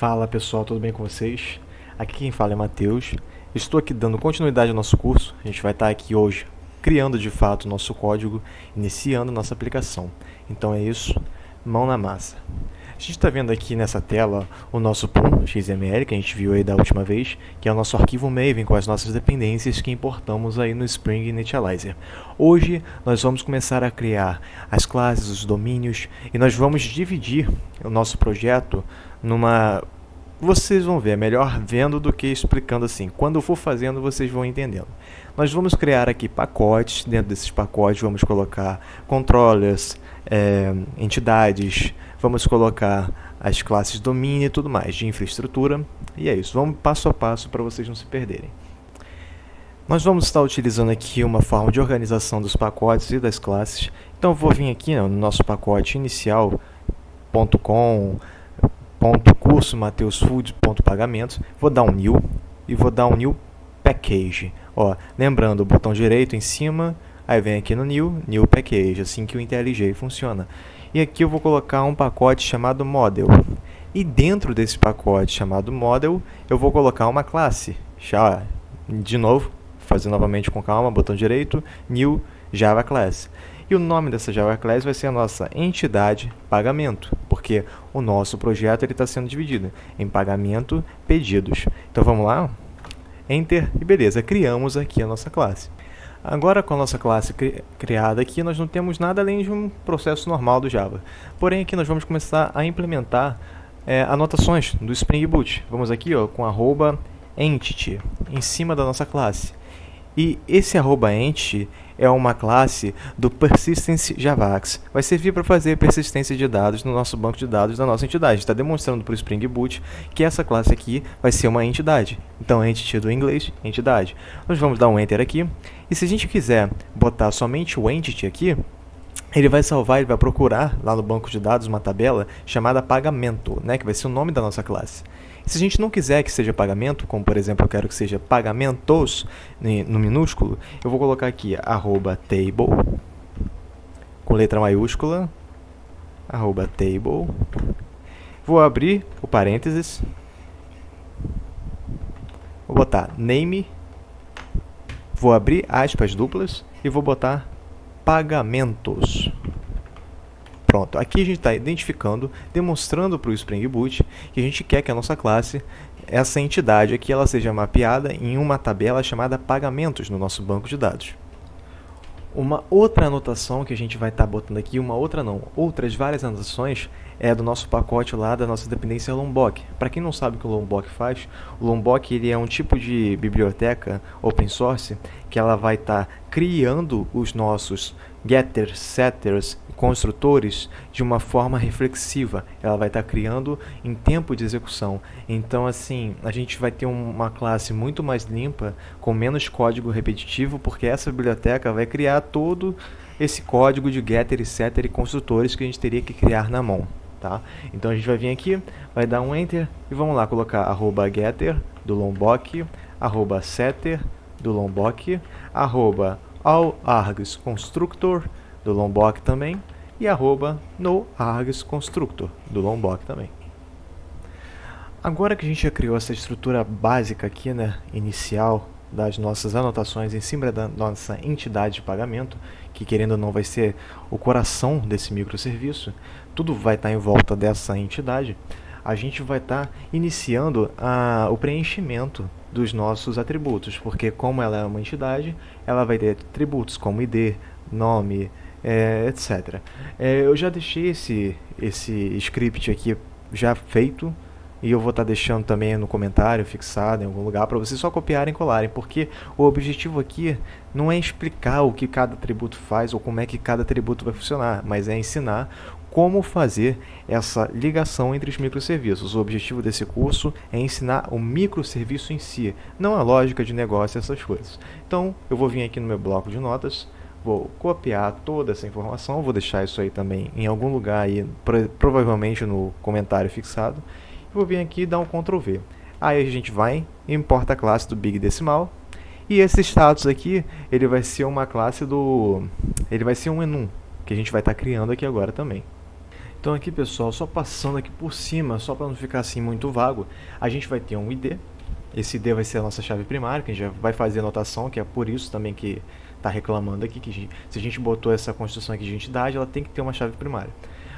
Fala pessoal, tudo bem com vocês? Aqui quem fala é Matheus. Estou aqui dando continuidade ao nosso curso. A gente vai estar aqui hoje criando de fato o nosso código, iniciando nossa aplicação. Então é isso, mão na massa. A gente está vendo aqui nessa tela o nosso POM XML, que a gente viu aí da última vez, que é o nosso arquivo Maven com as nossas dependências que importamos aí no Spring Initializer. Hoje nós vamos começar a criar as classes, os domínios, e nós vamos dividir o nosso projeto numa... Vocês vão ver, é melhor vendo do que explicando assim. Quando eu for fazendo, vocês vão entendendo. Nós vamos criar aqui pacotes. Dentro desses pacotes vamos colocar controllers, entidades, vamos colocar as classes domínio e tudo mais, de infraestrutura. E é isso, vamos passo a passo para vocês não se perderem. Nós vamos estar utilizando aqui uma forma de organização dos pacotes e das classes. Então eu vou vir aqui no nosso pacote inicial.com .curso mateusfood.pagamentos, vou dar um new e vou dar um new package. Ó, lembrando, o botão direito em cima, aí vem aqui no new package, assim que o IntelliJ funciona. E aqui eu vou colocar um pacote chamado model. E dentro desse pacote chamado model, eu vou colocar uma classe. Já, de novo, fazer novamente com calma, botão direito, new Java class. E o nome dessa Java Class vai ser a nossa entidade pagamento, porque o nosso projeto está sendo dividido em pagamento, pedidos. Então vamos lá, Enter e beleza, criamos aqui a nossa classe. Agora com a nossa classe criada aqui, nós não temos nada além de um processo normal do Java. Porém aqui nós vamos começar a implementar anotações do Spring Boot. Vamos aqui com @entity em cima da nossa classe. E esse @entity é uma classe do Persistence Javax. Vai servir para fazer persistência de dados no nosso banco de dados da nossa entidade. Está demonstrando para o Spring Boot que essa classe aqui vai ser uma entidade. Então, entity do inglês, entidade. Nós vamos dar um Enter aqui. E se a gente quiser botar somente o entity aqui, ele vai salvar, ele vai procurar lá no banco de dados uma tabela chamada pagamento, que vai ser o nome da nossa classe. Se a gente não quiser que seja pagamento, como por exemplo eu quero que seja pagamentos no minúsculo, eu vou colocar aqui @table com letra maiúscula, @table, vou abrir o parênteses, vou botar name, vou abrir aspas duplas e vou botar pagamentos. Pronto, aqui a gente está identificando, demonstrando para o Spring Boot que a gente quer que a nossa classe, essa entidade aqui, ela seja mapeada em uma tabela chamada pagamentos no nosso banco de dados. Uma outra anotação que a gente vai estar botando aqui, outras várias anotações, é do nosso pacote lá da nossa dependência Lombok. Para quem não sabe o que o Lombok faz, o Lombok ele é um tipo de biblioteca open source que ela vai estar criando os nossos getters, setters, construtores de uma forma reflexiva. Ela vai estar criando em tempo de execução. Então, assim, a gente vai ter uma classe muito mais limpa, com menos código repetitivo, porque essa biblioteca vai criar todo esse código de getter, setter e construtores que a gente teria que criar na mão. Tá? Então a gente vai vir aqui, vai dar um Enter e vamos lá colocar @getter do Lombok, @setter do Lombok, @allargs constructor do Lombok também e @noargs constructor do Lombok também. Agora que a gente já criou essa estrutura básica aqui, inicial das nossas anotações em cima da nossa entidade de pagamento, que querendo ou não vai ser o coração desse microserviço, tudo vai estar em volta dessa entidade, a gente vai estar iniciando o preenchimento dos nossos atributos, porque como ela é uma entidade, ela vai ter atributos como ID, nome, etc. Eu já deixei esse script aqui já feito, e eu vou estar deixando também no comentário, fixado em algum lugar, para vocês só copiarem e colarem, porque o objetivo aqui não é explicar o que cada atributo faz ou como é que cada atributo vai funcionar, mas é ensinar como fazer essa ligação entre os microserviços. O objetivo desse curso é ensinar o microserviço em si, não a lógica de negócio e essas coisas. Então, eu vou vir aqui no meu bloco de notas, vou copiar toda essa informação, vou deixar isso aí também em algum lugar, aí, provavelmente no comentário fixado. Vou vir aqui e dar um Ctrl V. Aí a gente vai, importa a classe do Big Decimal. E esse status aqui, ele vai ser uma classe ele vai ser um enum, que a gente vai estar criando aqui agora também. Então aqui, pessoal, só passando aqui por cima, só para não ficar assim muito vago, a gente vai ter um ID. Esse ID vai ser a nossa chave primária, que a gente já vai fazer a anotação, que é por isso também que está reclamando aqui, que se a gente botou essa construção aqui de entidade, ela tem que ter uma chave primária.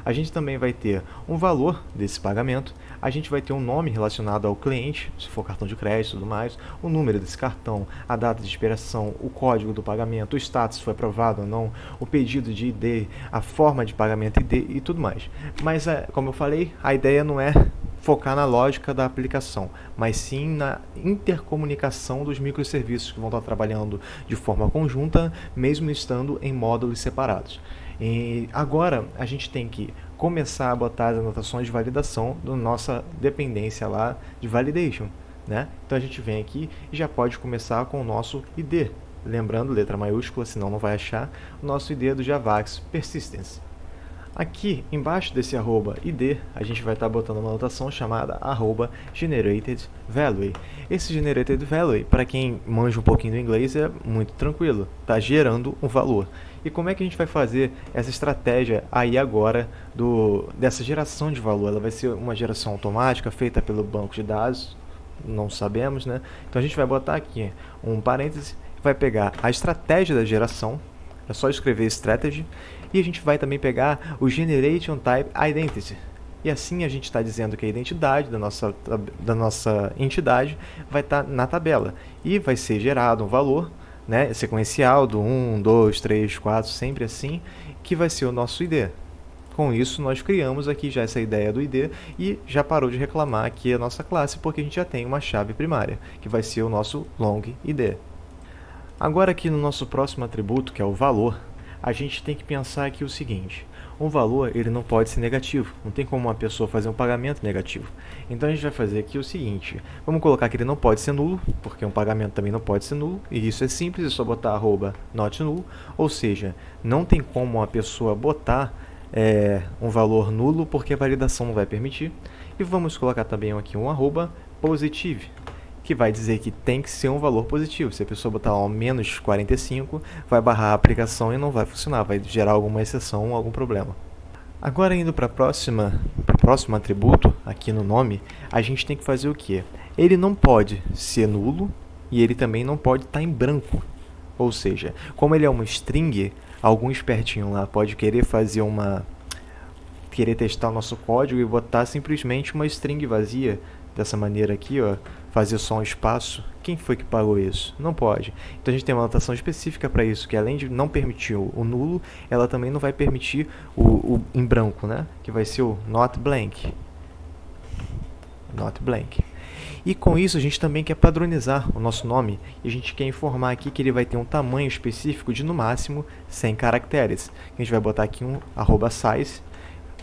A gente também vai ter um valor desse pagamento, a gente vai ter um nome relacionado ao cliente, se for cartão de crédito e tudo mais, o número desse cartão, a data de expiração, o código do pagamento, o status, se foi aprovado ou não, o pedido de ID, a forma de pagamento ID e tudo mais. Mas, como eu falei, a ideia não é focar na lógica da aplicação, mas sim na intercomunicação dos microserviços que vão estar trabalhando de forma conjunta, mesmo estando em módulos separados. E agora a gente tem que começar a botar as anotações de validação da nossa dependência lá de validation, né? Então a gente vem aqui e já pode começar com o nosso ID. Lembrando, letra maiúscula, senão não vai achar, o nosso ID do Javax Persistence. Aqui embaixo desse @id, a gente vai estar botando uma anotação chamada @generated_value. Esse generated value, para quem manja um pouquinho do inglês, é muito tranquilo, está gerando um valor. E como é que a gente vai fazer essa estratégia aí agora dessa geração de valor? Ela vai ser uma geração automática feita pelo banco de dados? Não sabemos, né? Então a gente vai botar aqui um parêntese, vai pegar a estratégia da geração, é só escrever strategy, e a gente vai também pegar o Generation Type Identity. E assim a gente está dizendo que a identidade da nossa entidade vai estar na tabela. E vai ser gerado um valor, né, sequencial do 1, 2, 3, 4, sempre assim, que vai ser o nosso ID. Com isso, nós criamos aqui já essa ideia do ID e já parou de reclamar aqui a nossa classe, porque a gente já tem uma chave primária, que vai ser o nosso long ID. Agora aqui no nosso próximo atributo, que é o valor, a gente tem que pensar aqui o seguinte: um valor ele não pode ser negativo, não tem como uma pessoa fazer um pagamento negativo. Então a gente vai fazer aqui o seguinte: vamos colocar que ele não pode ser nulo, porque um pagamento também não pode ser nulo, e isso é simples, é só botar @notnull, ou seja, não tem como uma pessoa botar um valor nulo, porque a validação não vai permitir. E vamos colocar também aqui um @positive, que vai dizer que tem que ser um valor positivo. Se a pessoa botar menos 45, vai barrar a aplicação e não vai funcionar, vai gerar alguma exceção ou algum problema. Agora indo para o próximo atributo, aqui no nome, a gente tem que fazer o quê? Ele não pode ser nulo e ele também não pode estar em branco. Ou seja, como ele é uma string, algum espertinho lá pode querer testar o nosso código e botar simplesmente uma string vazia, dessa maneira aqui, ó, fazer só um espaço. Quem foi que pagou isso? Não pode. Então a gente tem uma anotação específica para isso, que além de não permitir o nulo, ela também não vai permitir o em branco, né? Que vai ser o not blank. Not blank. E com isso a gente também quer padronizar o nosso nome, e a gente quer informar aqui que ele vai ter um tamanho específico de no máximo 100 caracteres. A gente vai botar aqui um @size,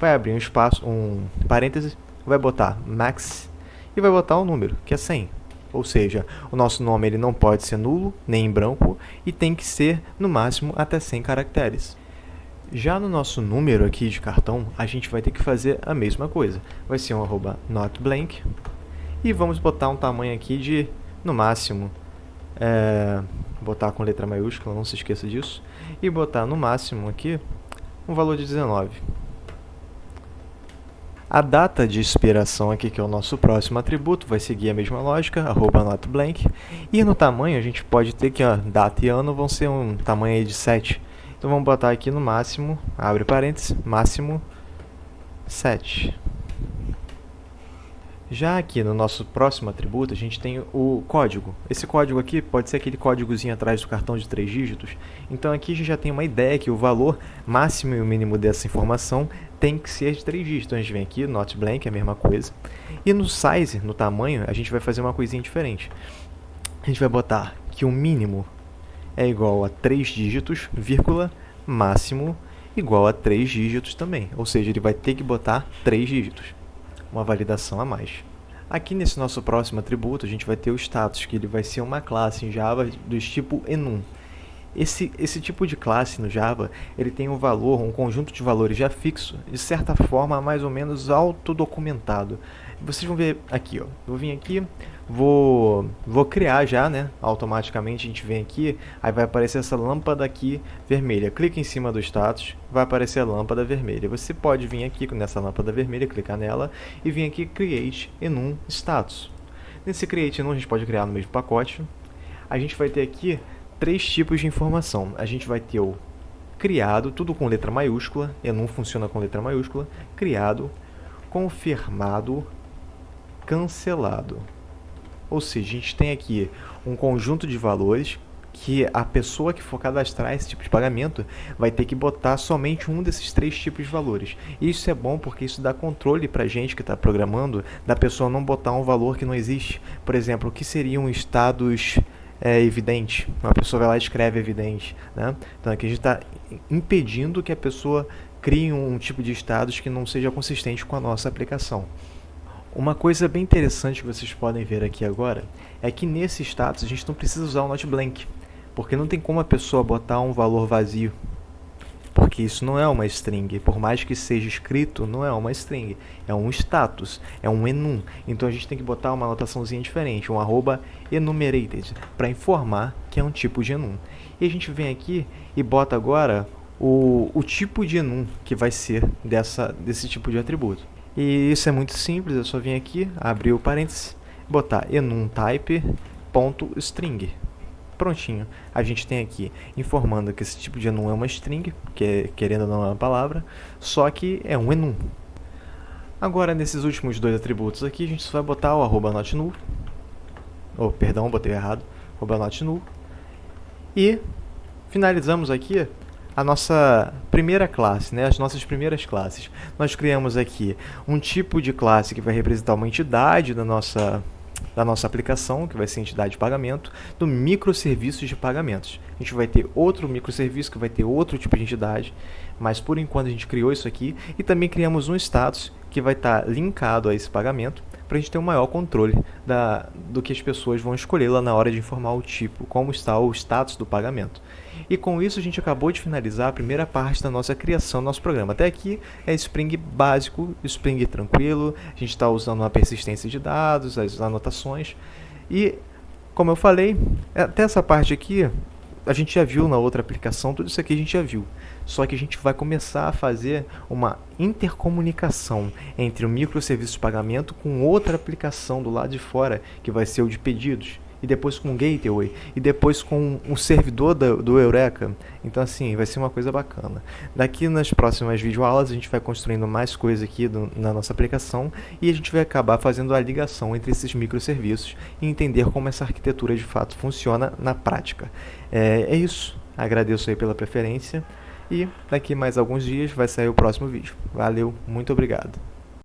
vai abrir um espaço, um parêntese, vai botar max e vai botar um número, que é 100. Ou seja, o nosso nome ele não pode ser nulo, nem em branco, e tem que ser, no máximo, até 100 caracteres. Já no nosso número aqui de cartão, a gente vai ter que fazer a mesma coisa. Vai ser um @notblank, e vamos botar um tamanho aqui de, no máximo, botar com letra maiúscula, não se esqueça disso, e botar no máximo aqui um valor de 19. A data de expiração aqui, que é o nosso próximo atributo, vai seguir a mesma lógica, @notblank. E no tamanho, a gente pode ter que data e ano vão ser um tamanho aí de 7. Então vamos botar aqui no máximo, abre parênteses, máximo 7. Já aqui no nosso próximo atributo, a gente tem o código. Esse código aqui pode ser aquele códigozinho atrás do cartão de 3 dígitos. Então aqui a gente já tem uma ideia que o valor máximo e o mínimo dessa informação tem que ser de 3 dígitos. Então a gente vem aqui, not blank, é a mesma coisa. E no size, no tamanho, a gente vai fazer uma coisinha diferente. A gente vai botar que o mínimo é igual a 3 dígitos, vírgula, máximo igual a 3 dígitos também. Ou seja, ele vai ter que botar 3 dígitos. Uma validação a mais. Aqui nesse nosso próximo atributo, a gente vai ter o status, que ele vai ser uma classe em Java do tipo enum. Esse tipo de classe no Java, ele tem um valor, um conjunto de valores já fixo, de certa forma mais ou menos autodocumentado. Vocês vão ver aqui, ó. Vou vir aqui, Vou criar já, né? Automaticamente a gente vem aqui, aí vai aparecer essa lâmpada aqui vermelha. Clica em cima do status, vai aparecer a lâmpada vermelha. Você pode vir aqui nessa lâmpada vermelha, clicar nela e vir aqui Create Enum Status. Nesse Create Enum a gente pode criar no mesmo pacote. A gente vai ter aqui 3 tipos de informação. A gente vai ter o criado, tudo com letra maiúscula, Enum funciona com letra maiúscula, criado, confirmado, cancelado. Ou seja, a gente tem aqui um conjunto de valores que a pessoa que for cadastrar esse tipo de pagamento vai ter que botar somente um desses 3 tipos de valores. E isso é bom porque isso dá controle para a gente que está programando, da pessoa não botar um valor que não existe. Por exemplo, o que seriam estados evidentes? Uma pessoa vai lá e escreve evidente, né? Então aqui a gente está impedindo que a pessoa crie um tipo de estados que não seja consistente com a nossa aplicação. Uma coisa bem interessante que vocês podem ver aqui agora é que nesse status a gente não precisa usar o not blank, porque não tem como a pessoa botar um valor vazio, porque isso não é uma string, por mais que seja escrito, não é uma string, é um status, é um enum. Então a gente tem que botar uma anotaçãozinha diferente, um @enumerated, para informar que é um tipo de enum. E a gente vem aqui e bota agora o tipo de enum que vai ser desse tipo de atributo. E isso é muito simples, é só vir aqui, abrir o parênteses, botar enumtype.string. Prontinho. A gente tem aqui informando que esse tipo de enum é uma string, que querendo ou não é uma palavra, só que é um enum. Agora, nesses últimos 2 atributos aqui, a gente só vai botar o @notnull. Perdão, botei errado. @notnull. E finalizamos aqui a nossa primeira classe, né? As nossas primeiras classes. Nós criamos aqui um tipo de classe que vai representar uma entidade da nossa aplicação, que vai ser entidade de pagamento, do microserviços de pagamentos. A gente vai ter outro microserviço que vai ter outro tipo de entidade, mas por enquanto a gente criou isso aqui e também criamos um status que vai estar linkado a esse pagamento para a gente ter um maior controle do que as pessoas vão escolher lá na hora de informar o tipo, como está o status do pagamento. E com isso a gente acabou de finalizar a primeira parte da nossa criação do nosso programa. Até aqui é Spring básico, Spring tranquilo, a gente está usando uma persistência de dados, as anotações. E, como eu falei, até essa parte aqui a gente já viu na outra aplicação, tudo isso aqui a gente já viu. Só que a gente vai começar a fazer uma intercomunicação entre o microserviço de pagamento com outra aplicação do lado de fora, que vai ser o de pedidos. E depois com o Gateway, e depois com o servidor do Eureka. Então assim, vai ser uma coisa bacana. Daqui nas próximas videoaulas a gente vai construindo mais coisas aqui na nossa aplicação e a gente vai acabar fazendo a ligação entre esses microserviços e entender como essa arquitetura de fato funciona na prática. É isso, agradeço aí pela preferência e daqui mais alguns dias vai sair o próximo vídeo. Valeu, muito obrigado.